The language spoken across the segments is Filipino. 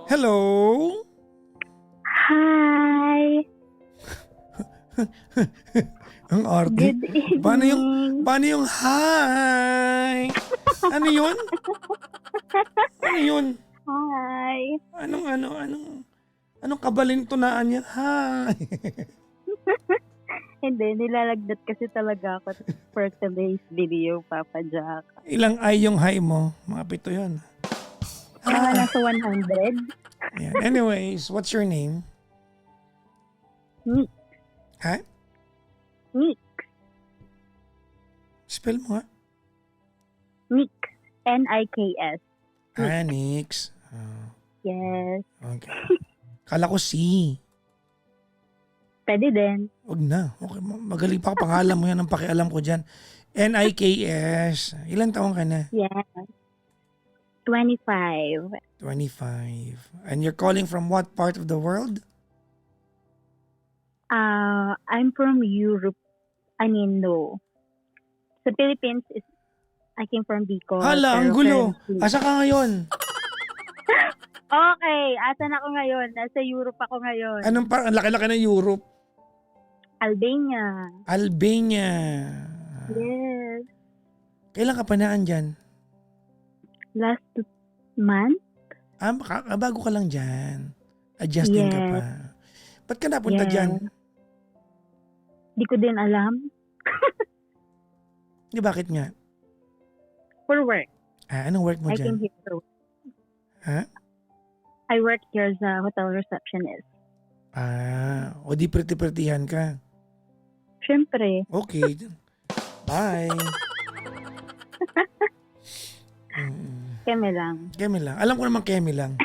Hello? Hi! Ang arte. Good evening. Paano yung hi? Ano yun? Ano yun? Hi! Anong kabalintunaan niya? Hi! Hindi, nilalagdat kasi talaga ako for today's video, Papa Jack. Ilang ay yung hi mo? Mga pito yun. Mga nasa 100. Ayan. Anyways, what's your name? Nick. Ha? Nick. Spell mo nga. Nick. N-I-K-S. Nix. Yes. Okay. Kala ko C. Pwede din. Huwag na. Okay, magaling pa pangalan mo yan ang pakialam ko dyan. Nikes. Ilan taong ka na? Yes. 25. 25. And you're calling from what part of the world? I'm from Europe. I mean, no. Sa Philippines, I came from Bicol. Hala, ang pero gulo. currently- Asa ka ngayon? Okay, asan ako ngayon? Nasa Europe ako ngayon. Ang laki-laki ng Europe. Albania. Albania. Yes. Kailan ka pa naan dyan? Last month? Bago ka lang dyan. Adjusting ka Yes. pa. Ba't ka napunta Yes. dyan? Di ko din alam. Di bakit nga? For work. Anong work mo I dyan? came here for work. Ha? I work here as a hotel receptionist. O di pretty-prettyhan ka. Siyempre. Okay. Bye. Keme lang. Kemi lang. Alam ko naman Kemi lang.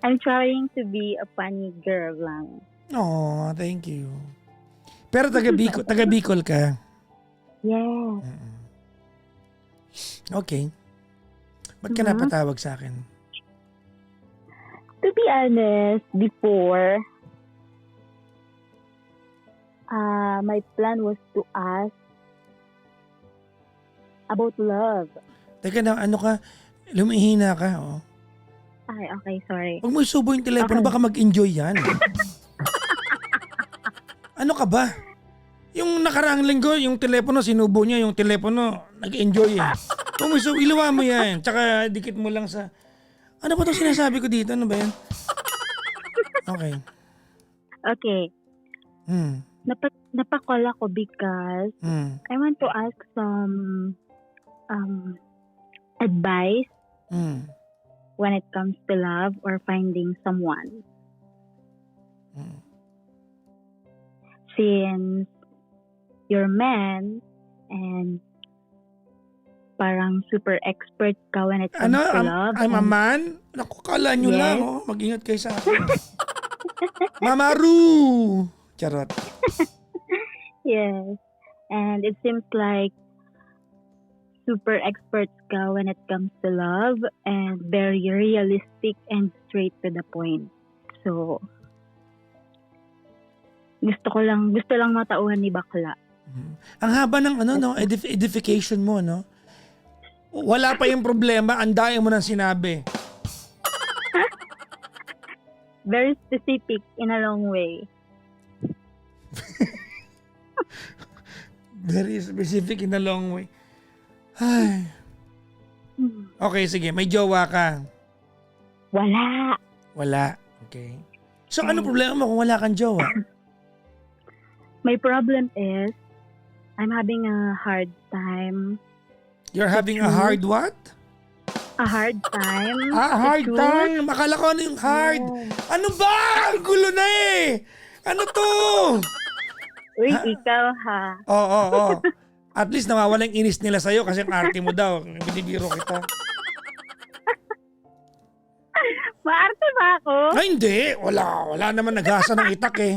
I'm trying to be a funny girl lang. Oh, thank you. Pero taga Bicol ka. Yes. Okay. Ba't ka napatawag sa akin? To be honest, before, my plan was to ask about love. Teka na, ano ka? Lumihina ka, oh. Ay, okay, sorry. Huwag mo isubo yung telepono, Okay. baka mag-enjoy yan. Ano ka ba? Yung nakaraang linggo, yung telepono, sinubo niya, yung telepono, nag-enjoy eh. Huwag mo isubo, ilawa mo yan. Tsaka dikit mo lang sa... Ano ba itong sinasabi ko dito? Ano ba yan? Okay. Okay. Hmm. Napakall ako because Hmm. I want to ask some advice Hmm. when it comes to love or finding someone. Hmm. Since you're a man and parang super expert ka when it comes Ano? to love. I'm a and- man? Naku, kala nyo Yes. lang, oh. Mag-ingat kayo sa akin. Mamaru! Charot. Yes. And it seems like super experts ka when it comes to love and very realistic and straight to the point. So, gusto lang matauhan ni bakla. Ang haba ng ano, no, edification mo, no? Wala pa yung problema, ang dami mo nang sinabi. Very specific in a long way. Very specific in a long way. Ay. Okay, sige. May jowa ka. Wala. Wala. Okay. So, ano problema mo kung wala kang jowa? My problem is, I'm having a hard time. You're having a hard what? A hard time. Hard to choose. time. Akala ko ano yung hard. Yeah. Ano ba? Ang gulo na eh. Ano to? Uy, ikaw ha. Oo. At least nawawala yung inis nila sa'yo kasi ang arte mo daw. Binibiro kita. Maarte ba ako? Ay, hindi. Wala naman naghasa ng itak eh.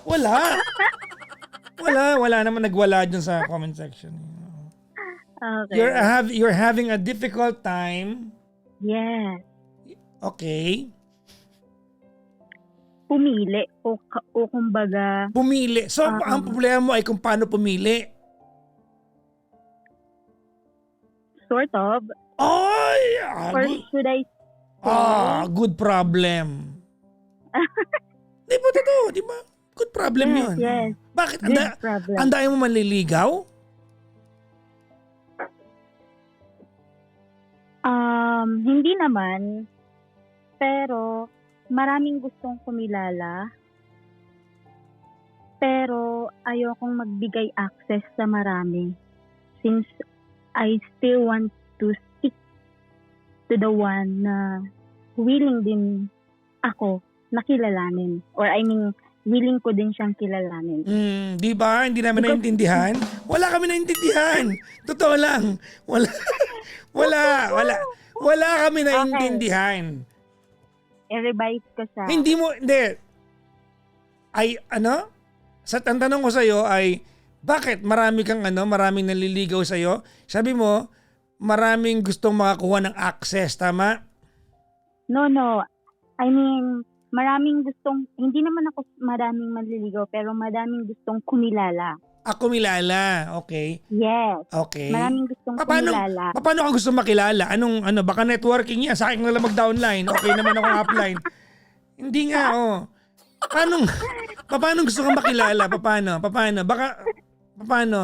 Wala naman nagwala dyan sa comment section. Okay. You're having a difficult time. Yes. Okay. Pumili o kumbaga, Pumili. So, ang problema mo ay kung paano pumili. Sort of. Ay! Or should I good problem. Di ba totoo? Di ba? Good problem Yes, yun. yes. Bakit? Good problem. Andayan mo manliligaw? Hindi naman. Pero, maraming gustong kumilala. Pero, ayokong magbigay access sa marami. Since I still want to stick to the one na willing din ako na kilalanin. Or I mean, willing ko din siyang kilalanin. Di ba? Hindi namin naintindihan? Wala kami naintindihan. Totoo lang. Wala kami naintindihan. I-revise ko siya. Hindi. Ang tanong ko sa'yo ay, bakit maraming naliligaw sa'yo? Sabi mo, maraming gustong makakuha ng access, tama? No. I mean, hindi naman ako maraming manliligaw, pero maraming gustong kumilala. Kumilala, okay. Yes. Okay. Maraming gustong kumilala. Paano ka gusto makilala? Baka networking niya, sa akin na lang mag-downline. Okay naman ako upline. Hindi nga, Paano gusto ka makilala? Paano? Paano?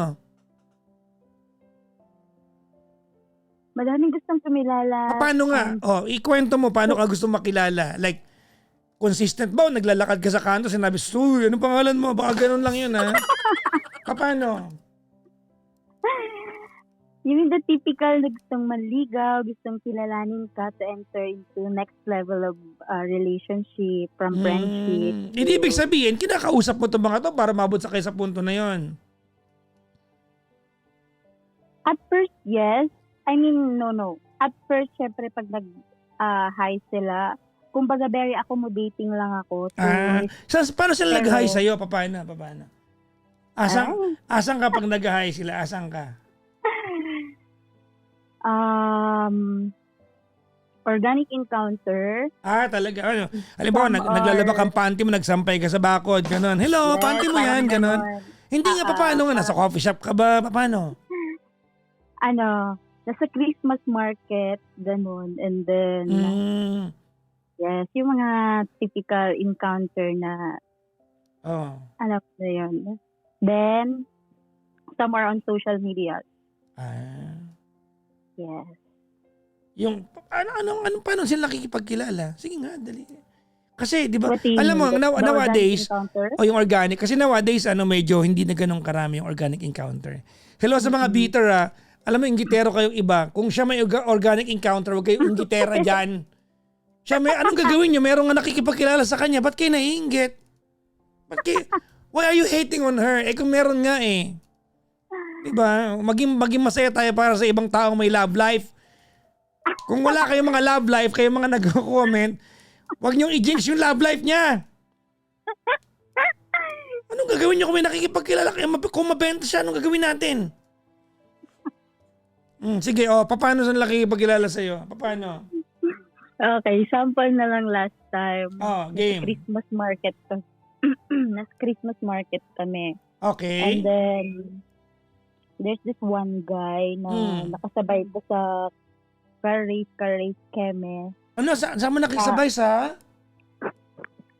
Madaming gustong kumilala. Paano nga? Ikwento mo paano ka gusto makilala. Like, consistent ba? Naglalakad ka sa kanto, sinabi, "Uy, anong pangalan mo?" Baka ganun lang yun, ha? Paano? Yung the typical na gustong manligaw, gustong kilalanin ka to enter into next level of relationship, from friendship. Hindi ibig sabihin, kinakausap mo itong mga to para mabot sa kayo sa punto na yon. At first, yes. I mean, no. At first, syempre, pag nag-hi sila, kumbaga very accommodating lang ako. Paano sila nag-hi sa'yo? Paano? Asang ka pag nag-hi sila? Asang ka? Organic encounter. Talaga. Halimbawa, naglalaba kang panty mo, nagsampay ka sa bakod, gano'n. Hello, Yes, panty mo yan, gano'n. Hindi nga, paano nga? Nasa coffee shop ka ba? Paano? Nasa Christmas market, gano'n. And then, yes, yung mga typical encounter na, alam na yun. Then, somewhere on social media. Yes. Yung, paano sila nakikipagkilala? Sige nga, dali. Kasi, di ba, What do you alam mo, mean? nowadays, Encounter? yung organic, kasi nowadays, medyo hindi na ganun karami yung organic encounter. Hello sa mga bitter, alam mo, inggitero kayong iba. Kung siya may organic encounter, huwag kayong inggitera dyan. Siya anong gagawin niyo? Meron nga nakikipagkilala sa kanya, ba't kayo naiinggit? Why are you hating on her? Kung meron nga diba? Maging masaya tayo para sa ibang taong may love life. Kung wala kayong mga love life, kayong mga nag-comment, huwag niyong i-jinx yung love life niya. Anong gagawin niyo kung may nakikipagkilala kayo? Kung mabenta siya, anong gagawin natin? Sige, paano saan nakikipagkilala sa'yo? Paano? Okay, sample na lang last time. Game. Christmas market. Nas Christmas market kami. Okay. And then, there's this one guy na nakasabay ko sa car race keme. Saan mo nakisabay sa?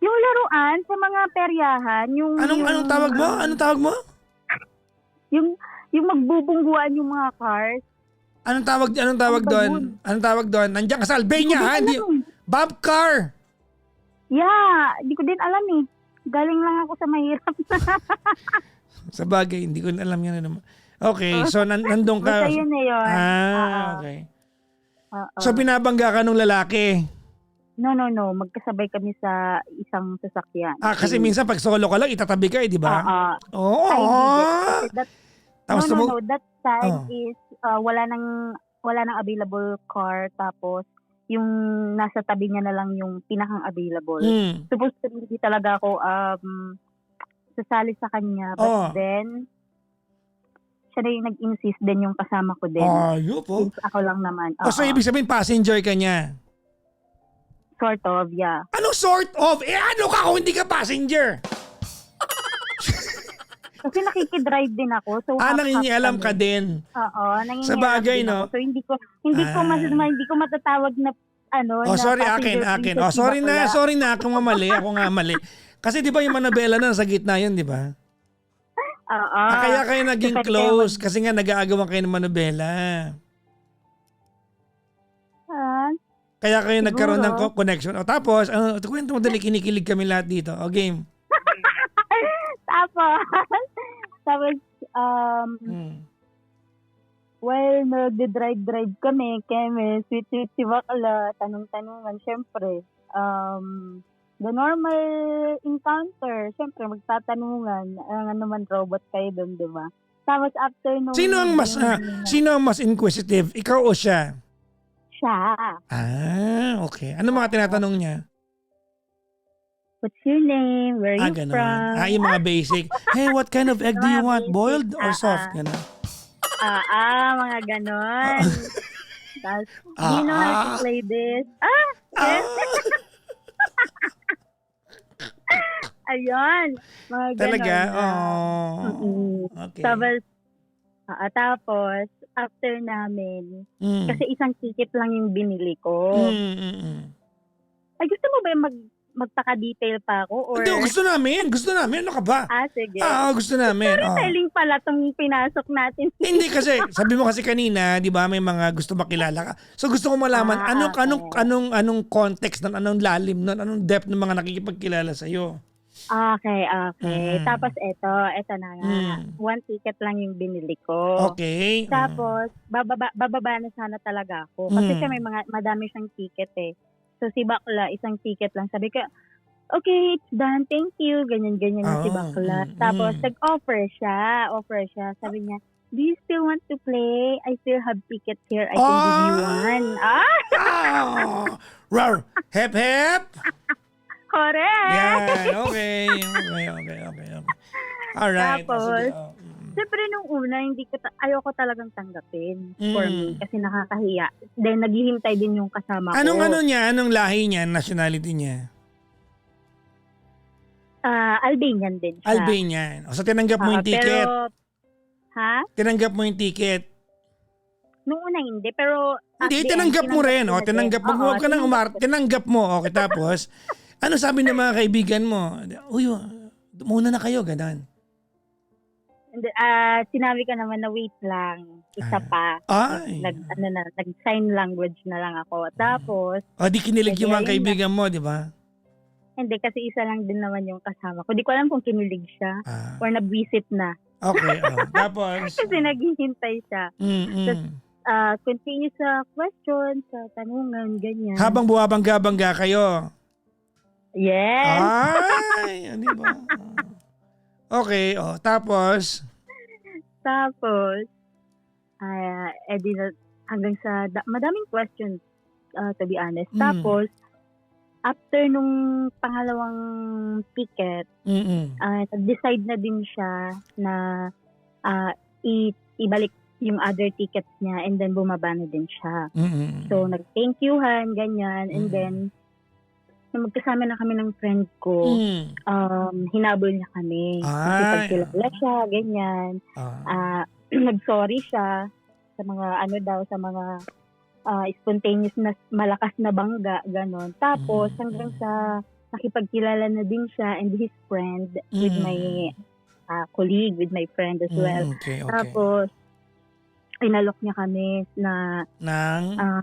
Yung laruan sa mga peryahan. Anong tawag mo? Anong tawag mo? Yung magbubungguan yung mga cars. Anong tawag doon? Anong tawag doon? Nandiyan ka sa Albania, ha? Bob car. Yeah, hindi ko din alam eh. Galing lang ako sa mahirap. Sa bagay, hindi ko alam yan naman. Okay, so nandun ka. Basta yun na yun. Okay. So pinabangga ka nung lalaki? No. Magkasabay kami sa isang sasakyan. Kasi minsan pag solo ka lang, itatabi ka di ba? Oo. That time is wala nang available car, tapos yung nasa tabi niya na lang yung pinakang available. Supposed to hindi talaga ako sasali sa kanya, but then siya na yung nag-insist din yung kasama ko din. Yupo. Since ako lang naman. So ibig sabihin passenger ka niya? Sort of, yeah. Anong sort of? Ano ka kung hindi ka passenger? Kasi nakikidrive din ako. So nangingialam ka din. Oo, nangingialam Sa bagay, din no? ako. So hindi ko matatawag na Oh, na sorry, passenger akin. princess Oh, si bakla. sorry na. Ako nga mali. Kasi di ba yung Manabela na sa gitna yun, di ba? Oo. Kaya kayo naging So, pwede close kasi nga nag-aagawan kayo ng Manabela. Kaya kayo Siguro. nagkaroon ng connection. O tapos, kwento mo dali, kinikilig kami lahat dito. O game. tapos, while nagde-drive kami, sweet si bakla, tanong-tanungan, syempre, the normal encounter, syempre, magtatanungan, ano naman robot kayo doon, di ba? Tapos after nung... Sino ang mas inquisitive? Ikaw o siya? Siya. Okay. Ano mga tinatanong niya? What's your name? Where are you from? Yung mga basic. Hey, what kind of egg do you want? Boiled or soft? Ganon. Mga ganon. Tapos, do you know how to play this? Yes. Ayun. Mga ganon. Talaga? Okay. Tapos, after namin, kasi isang ticket lang yung binili ko. Ay, gusto mo ba magpaka-detail pa ako? Or... Hindi, gusto namin. Ano ka ba? Sige. Gusto namin. Storytelling pala itong pinasok natin. Hindi kasi, sabi mo kasi kanina, di ba, may mga gusto makilala ka. So gusto ko malaman, anong context nun, anong lalim nun, anong depth ng mga nakikipagkilala sa'yo. Okay. Tapos ito na nga. One ticket lang yung binili ko. Okay. Tapos, bababa na sana talaga ako. Kasi siya madami siyang ticket eh. So si bakla, isang ticket lang. Sabi ko, okay, it's done. Thank you. Ganyan na si bakla. Tapos nag-offer siya. Sabi niya, do you still want to play? I still have tickets here. I can give you one. Rar! Hep, hep! Correct! Yeah, okay. Alright. Tapos, siyempre nung una, ayoko talagang tanggapin for me kasi nakakahiya. Then naghihintay din yung kasama ko. Anong lahi niya, nationality niya? Albanian din siya. Albanian. So tinanggap mo yung ticket? Tinanggap mo yung ticket? Nung una hindi, pero... Hindi, tinanggap mo rin. Huwag ka nang tinanggap mo. Okay, tapos, ano sabi ng mga kaibigan mo? Uy, muna na kayo, ganun. Sinabi ko naman na wait lang. Isa pa. Nag-sign language na lang ako. Tapos... di kinilig yung mga kaibigan mo, di ba? Hindi, kasi isa lang din naman yung kasama ko. Di ko alam kung kinilig siya or nag-visit na. Okay, tapos... kasi naghihintay siya. Continue sa questions, sa tanungan, ganyan. Habang buwabangga-bangga kayo? Yes. Di ba? Okay, tapos? Hanggang sa madaming questions, to be honest. Tapos, after nung pangalawang ticket, decide na din siya na ibalik yung other tickets niya and then bumaba na din siya. So, nag-thank youhan, ganyan, and then, nung magkasama na kami ng friend ko, hinabol niya kami. Nakipagkilala siya, ganyan. Nag-sorry siya sa mga sa mga spontaneous na malakas na bangga, ganon. Tapos hanggang sa nakipagkilala na din siya and his friend with my colleague, with my friend as well. Okay. Tapos inalok niya kami na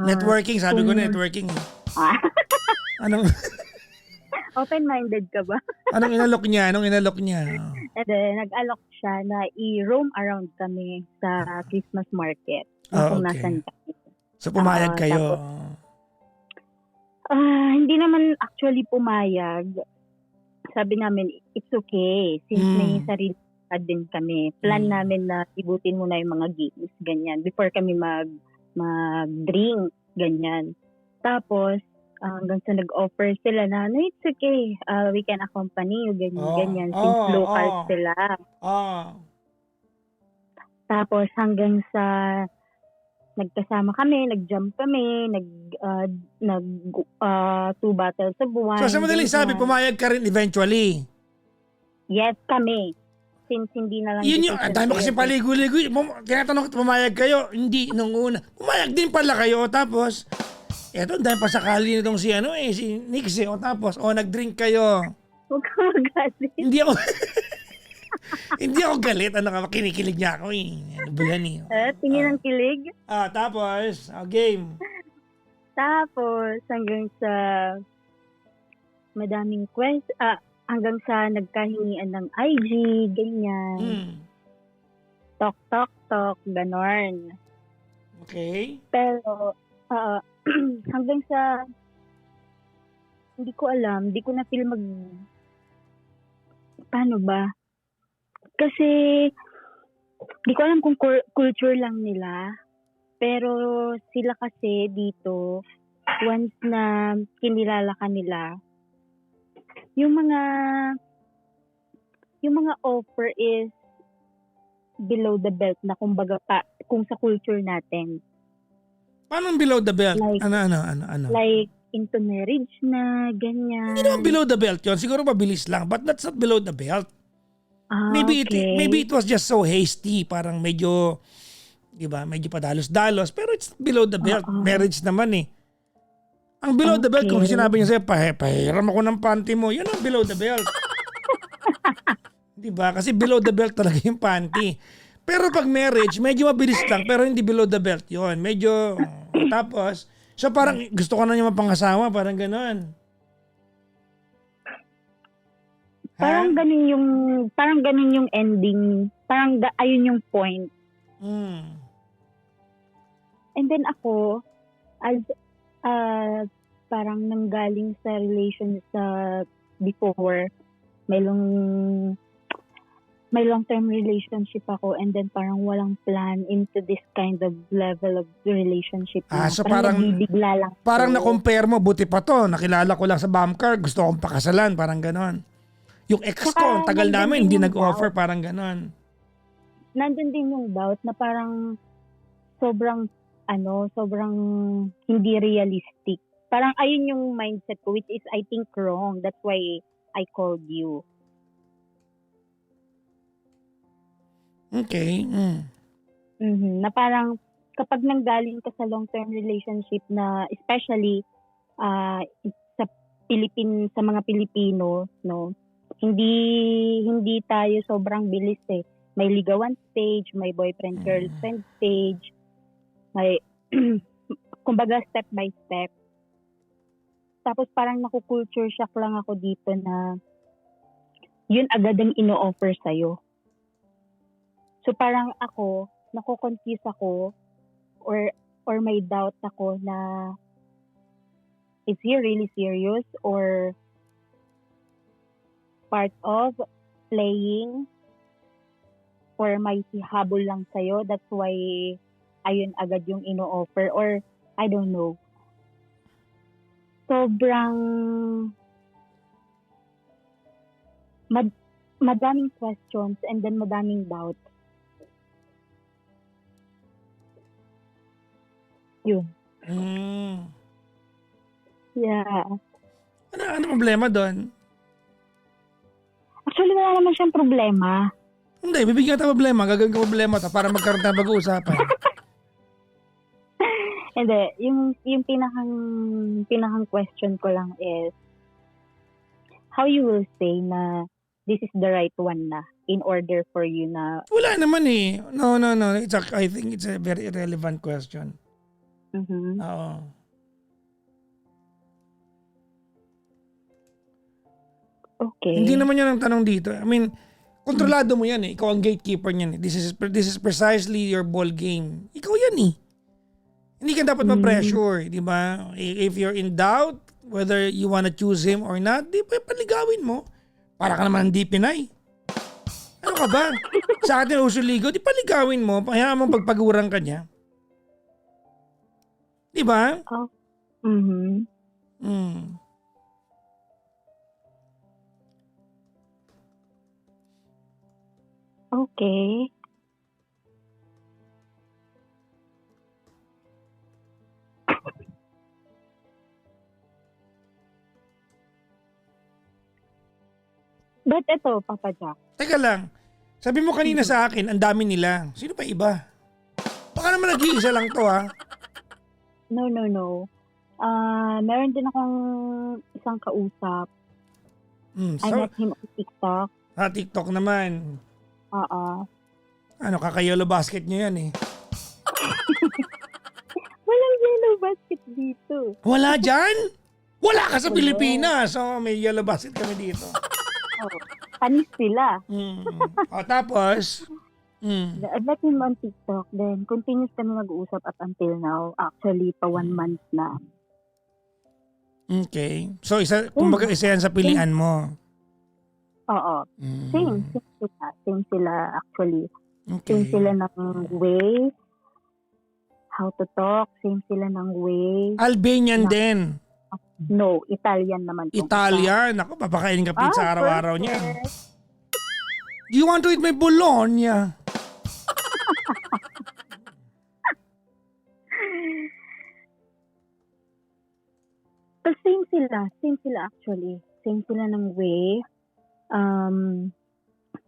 networking, sabi ko networking. Anong open-minded ka ba? Anong inalok niya? And then, nag-alok siya na i-roam around kami sa Christmas market. Kung nasan kami. So, pumayag kayo? Hindi naman actually pumayag. Sabi namin, it's okay. Since may sarili din kami. Plan namin na ibutin muna yung mga games, ganyan. Before kami mag-drink, ganyan. Tapos, hanggang sa nag-offer sila na, no, it's okay. We can accompany you, ganyan. Since local sila. Tapos hanggang sa nagkasama kami, nag-jump kami, two bottles of wine. So sa madaling sabi, pumayag ka rin eventually? Yes, kami. since hindi na lang Yun yung, decision dahil mo ko kasi yun. paligo-ligo. Tinatanong ko, pumayag kayo? Hindi, nung una. Pumayag din pala kayo. Tapos, eto, dahil pa sakali nitong si Nix eh. O tapos, nag-drink kayo. Huwag ka magalit. Hindi ako, hindi ako galit. Ano ka, kinikilig niya ako eh. Ano ba yan eh? Tingin ng kilig. Tapos, game. Tapos, hanggang sa madaming hanggang sa nagkahingian ng IG, ganyan. Talk, ganon. Okay. Pero, hanggang sa, hindi ko alam, hindi ko na feel paano ba? Kasi, hindi ko alam kung culture lang nila, pero sila kasi dito, once na kinilala ka nila, yung mga offer is below the belt na kumbaga kung sa culture natin. Paano below the belt? Like, ano? Like into marriage na, ganyan. Hindi naman below the belt yun. Siguro mabilis lang. But that's not below the belt. Maybe it was just so hasty. Parang medyo, di ba, medyo padalos-dalos. Pero it's below the belt. Marriage naman eh. Ang below the belt, kung sinabi niya sa'yo, pahiram ako ng panty mo, yun ang below the belt. Diba? Kasi below the belt talaga yung panty. Pero pag marriage, medyo mabilis lang, pero hindi below the belt yun. Medyo, tapos, so parang gusto ko na niya mapangasawa, parang gano'n. Parang ganun yung ending. Parang ayun yung point. And then ako, as parang nanggaling sa relation sa before, may long-term relationship ako, and then parang walang plan into this kind of level of relationship. So parang nabibigla lang. Parang na-compare mo, buti pa to, nakilala ko lang sa Bamcar, gusto kong pakasalan, parang ganon. Yung ex ko, ang tagal namin, hindi nag-offer, parang ganon. Nandun din yung doubt na parang sobrang hindi realistic. Parang ayun yung mindset ko, which is I think wrong. That's why I called you. Okay. Na parang kapag nanggaling ka sa long-term relationship na especially sa mga Pilipino, no, hindi tayo sobrang bilis eh. May ligawan stage, may boyfriend girlfriend stage, may kumbaga step by step. Tapos parang naku-culture shock lang ako dito na yun agad ang ino-offer sa'yo. So parang ako, naku-confuse ako or may doubt ako na is he really serious or part of playing or may hihabol lang sa'yo. That's why ayun agad yung ino-offer or I don't know. Sobrang madaming questions and then madaming doubt. Yun. Yeah. Ano problema doon? Actually, wala naman siyang problema. Hindi, bibigyan ka problema. Gagawin ka problema para magkaroon tayo pag-uusapan. Hindi. Yung pinakang question ko lang is, how you will say na this is the right one na in order for you na... Wala naman eh. No. I think it's a very irrelevant question. Oo. Okay. Hindi naman yan ang tanong dito. I mean, kontrolado mo yan eh. Ikaw ang gatekeeper niyan eh. This is precisely your ball game. Ikaw yan eh. Hindi ka dapat ma-pressure, di ba? If you're in doubt whether you wanna choose him or not, di ba paligawin mo? Para ka naman hindi Pinay. Ano ka ba? Sa atin uso ligo, di paligawin mo. Hayaan mo pagpagurang ka niya. Di ba? Okay. But ito, Papa Jack. Teka lang. Sabi mo kanina sa akin, ang dami nila. Sino pa iba? Baka naman nag-iisa lang to ha? No. Meron din akong isang kausap. I met him on TikTok. TikTok naman. Oo. Ano, kaka-yellow basket nyo yan eh. Walang yellow basket dito. Wala dyan? Wala ka sa Pilipinas. So, may yellow basket kami dito. Panis sila. Tapos? I met him on TikTok. Then, continuous kami mag-uusap up until now. Actually, pa 1 month na. Okay. So, kumbaga isa yan sa pilian mo. Oo. Same sila actually. Okay. Same sila ng way, how to talk, same sila ng way. Albanian din. No, Italian naman. Italian? Ako, papakainin ka pizza araw-araw niya. Perfect. Do you want to eat my bologna? But same sila actually. Same sila ng way,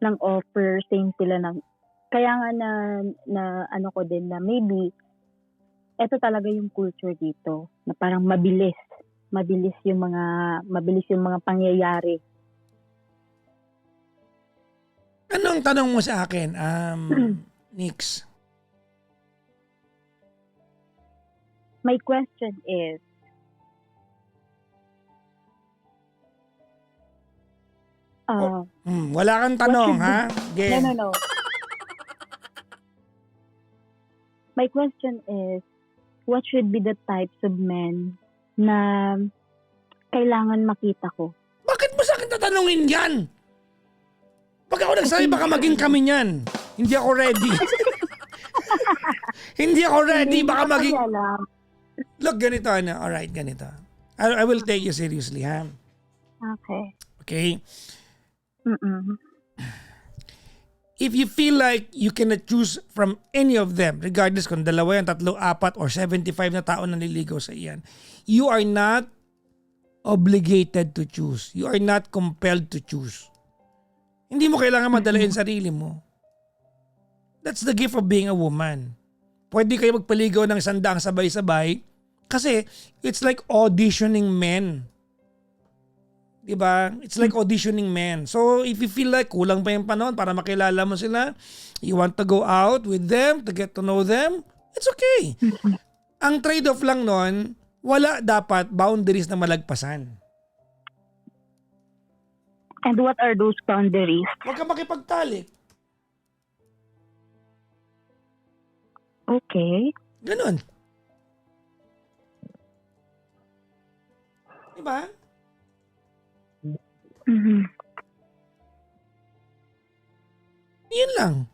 ng offer, same sila ng, kaya nga na ano ko din na maybe, eto talaga yung culture dito, na parang mabilis yung mga pangyayari. Ano ang tanong mo sa akin, Nix? My question is, wala kang tanong, ha? No. My question is, what should be the types of men na kailangan makita ko? Bakit mo sa akin tatanungin yan? Pag ako nagsabi, baka maging kami niyan. Hindi ako ready. Hindi ako ready, baka maging... Look, ganito, ano? Alright, ganito. I will take you seriously, ha? Okay. Okay? If you feel like you cannot choose from any of them, regardless kung 2, 3, 4, or 75 na tao na nililigaw sa iyan, you are not obligated to choose. You are not compelled to choose. Hindi mo kailangan madalain sarili mo. That's the gift of being a woman. Pwede kayo magpaligaw ng 100 sabay-sabay kasi it's like auditioning men. Diba? It's like auditioning men. So if you feel like kulang pa yung panahon para makilala mo sila, you want to go out with them, to get to know them, it's okay. Ang trade-off lang nun, wala dapat boundaries na malagpasan. And what are those boundaries? Huwag ka makipagtalik. Okay. Ganun. Diba? Yan lang.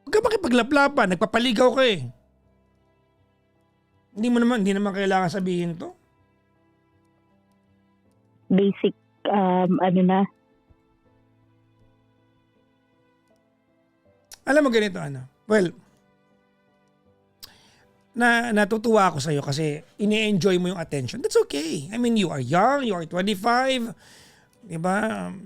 Huwag ka makipaglaplapan. Nagpapaligaw ka eh. Hindi naman kailangan sabihin to. Basic, ano na. Alam mo ganito, ano? Well, natutuwa ako sa'yo kasi ini-enjoy mo yung attention. That's okay. I mean, you are young, you are 25, diba?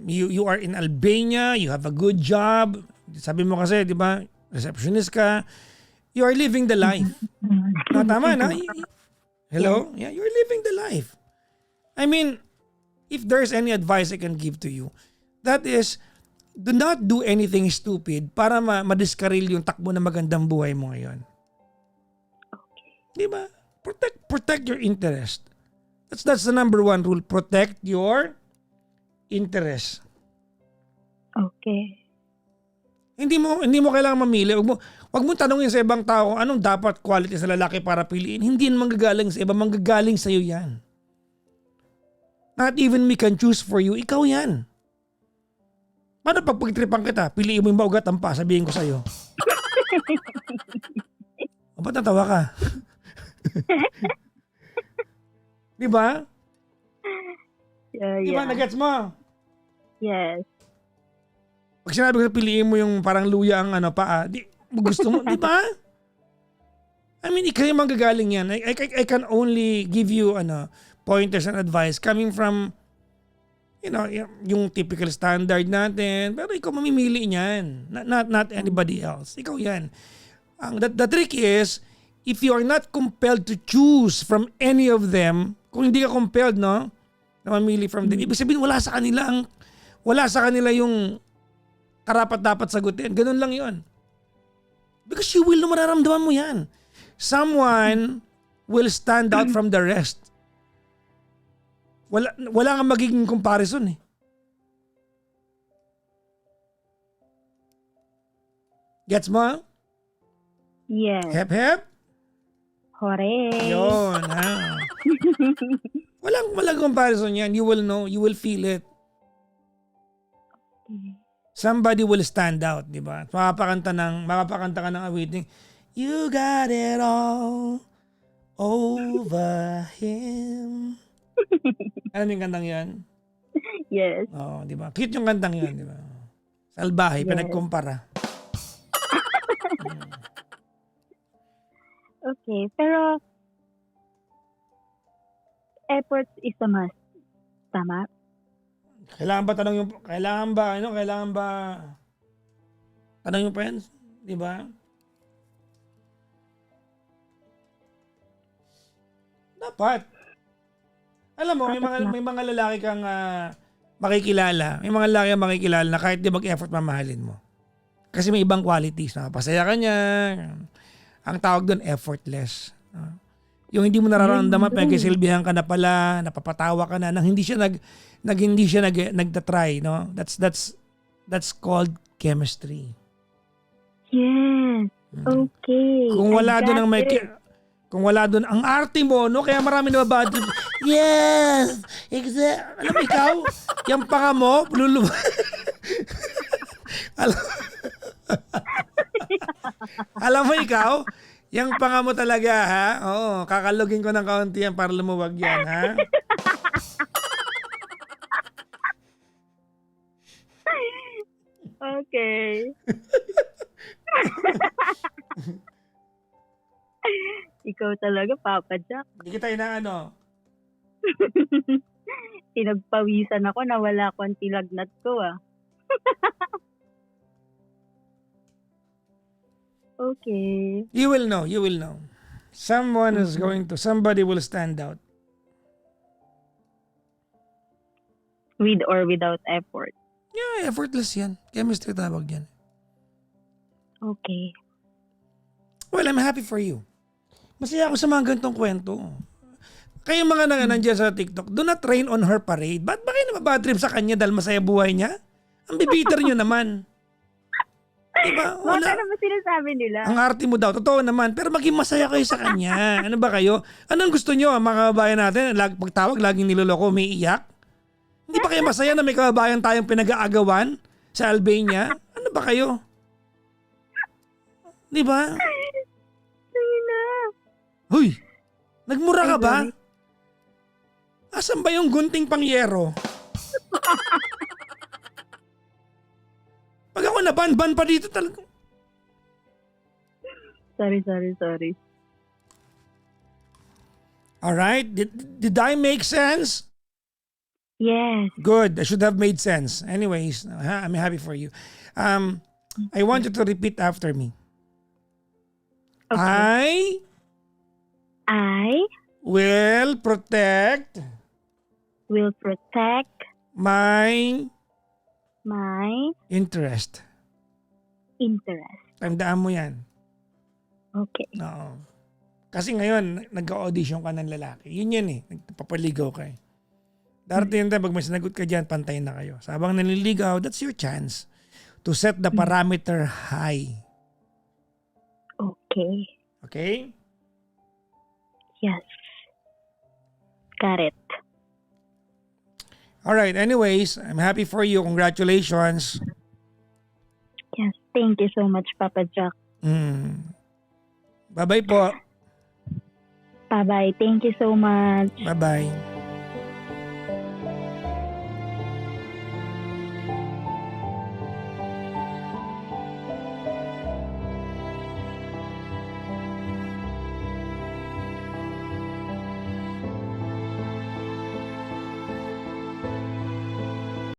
You are in Albania, you have a good job. Sabi mo kasi, diba, receptionist ka. You are living the life. No, tama na? Hello? Yeah, you're living the life. I mean, if there's any advice I can give to you, that is, do not do anything stupid para madiskaril yung takbo na magandang buhay mo ngayon. Diba? Protect your interest. That's the number 1 rule. Protect your interest. Okay. Hindi mo kailangan mamili. Wag mo tanongin sa ibang tao kung anong dapat quality sa lalaki para piliin. Hindi naman manggagaling sa iba, manggagaling sa iyo 'yan. Not even me can choose for you. Ikaw 'yan. Paano pag pagtripan kita, piliin mo yung maugat ang pa, sabihin ko sa iyo. O ba't natawa ka? Di ba? Di ba? Nagets mo? Yes. Pag sinabi ko piliin mo yung parang luya ang paa, gusto mo, di ba? I mean, ikaw yung manggagaling yan. I can only give you pointers and advice coming from yung typical standard natin. Pero ikaw mamimili niyan. Not anybody else. Ikaw yan. The trick is, if you are not compelled to choose from any of them, kung hindi ka compelled, no, na mamili from them, ibig sabihin wala sa kanila yung karapat-dapat sagutin. Ganun lang yon. Because you will, mararamdaman mo yan. Someone will stand out from the rest. Wala nga magiging comparison eh. Gets mo? Yes. Hep, hep? Hooray. Yun, ha? Walang comparison yan. You will know. You will feel it. Somebody will stand out, di ba? Makapakanta ka ng awiting, you got it all over him. Alam mo yung kantang yan? Yes. Oo, di ba? Cute yung kantang yan, di ba? Salbahe, pinagkumpara. Okay, pero effort is a must. Tama? Kailangan ba tanong yung friends, di ba? Dapat. Alam mo, may mga lalaki kang makikilala. May mga lalaki kang makikilala na kahit di mag-effort mamahalin mo. Kasi may ibang qualities. Nakapasaya ka niya. Ang tawag doon, effortless. Yung hindi mo nararamdaman, pagkisilbihan ka na pala, napapatawa ka na, nang hindi siya nagtatry, no? That's called chemistry. Yes. Okay. Kung wala doon ang arte mo, no? Kaya marami na bad trip. Yes! Alam mo ikaw, yung panga mo, alam mo ikaw, yung panga mo talaga, ha? Oo, kakalugin ko ng kaunti yan para lumuwag yan, ha? Okay. Ikaw talaga, Papa Jack. Hindi kita inaano. Pinagpawisan ako na wala akong tilagnat ko, ah. Okay. You will know. Somebody will stand out. With or without effort. Yeah, effortless yan. Chemistry tawag yan. Okay. Well, I'm happy for you. Masaya ako sa mga ganitong kwento. Kayo mga nandiyan sa TikTok, do not rain on her parade. Ba't ba kayo nababad trip sa kanya dahil masaya buhay niya? Ang bibiter nyo naman. Diba? Bakit naman sinasabi nila? Ang arte mo daw, totoo naman. Pero maging masaya kayo sa kanya. Ano ba kayo? Anong gusto nyo, mga kababayan natin? Pagtawag, laging niloloko, may iyak? Hindi ba kayo masaya na may kababayan tayong pinag-aagawan sa Albania? Ano ba kayo? Di ba? Sige na. Huy! Nagmura ka ba? Asan ba yung gunting pangyero? Pag ako naban-ban pa dito talaga. Sorry. Alright, did I make sense? Yes. Good, I should have made sense. Anyways, I'm happy for you. I want you to repeat after me. Okay. I will protect my interest. Tandaan mo yan. Okay. Oo. Kasi ngayon, nag-audition ka ng lalaki. Yun yan eh. Nagpapaligaw ka eh. Darating tayo, pag may sinagot ka dyan, pantayin na kayo. Sa habang naliligaw, that's your chance to set the parameter high. Okay. Okay? Yes. Got it. Alright, anyways, I'm happy for you. Congratulations. Yes, thank you so much, Papa Jack. Bye-bye po. Bye-bye. Thank you so much. Bye-bye.